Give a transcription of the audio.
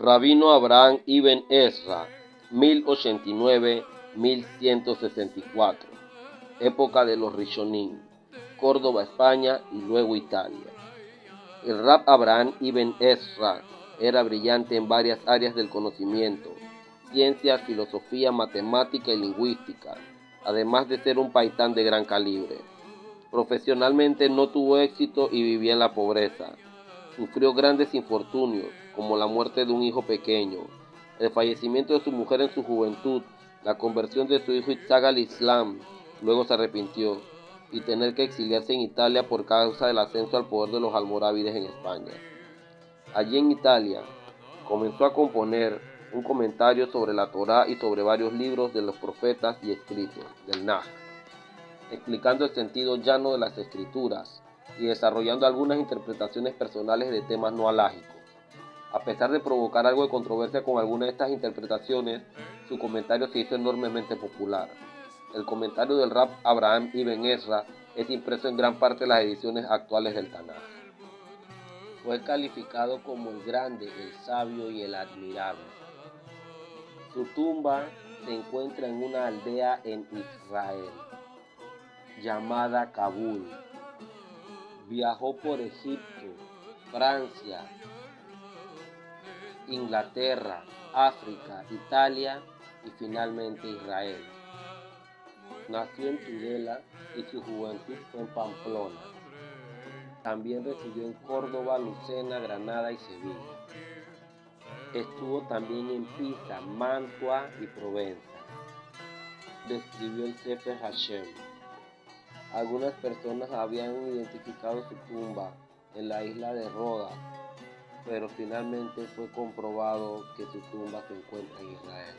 Rabino Abraham Ibn Ezra, 1089-1164, época de los Rishonim, Córdoba, España y luego Italia. El Rab Abraham Ibn Ezra era brillante en varias áreas del conocimiento, ciencias, filosofía, matemática y lingüística, además de ser un paisán de gran calibre. Profesionalmente no tuvo éxito y vivía en la pobreza. Sufrió grandes infortunios, como la muerte de un hijo pequeño, el fallecimiento de su mujer en su juventud, la conversión de su hijo Isaac al Islam, luego se arrepintió, y tener que exiliarse en Italia por causa del ascenso al poder de los almorávides en España. Allí en Italia, comenzó a componer un comentario sobre la Torá y sobre varios libros de los profetas y escritos del Naj, explicando el sentido llano de las escrituras y desarrollando algunas interpretaciones personales de temas no alágicos. A pesar de provocar algo de controversia con algunas de estas interpretaciones, su comentario se hizo enormemente popular. El comentario del Rab Abraham Ibn Ezra es impreso en gran parte de las ediciones actuales del Tanaj. Fue calificado como el grande, el sabio y el admirable. Su tumba se encuentra en una aldea en Israel llamada Kabul. Viajó por Egipto, Francia, Inglaterra, África, Italia y finalmente Israel. Nació en Tudela y su juventud fue en Pamplona. También residió en Córdoba, Lucena, Granada y Sevilla. Estuvo también en Pisa, Mantua y Provenza. Describió el Sefer Hashem. Algunas personas habían identificado su tumba en la isla de Rodas, pero finalmente fue comprobado que su tumba se encuentra en Israel.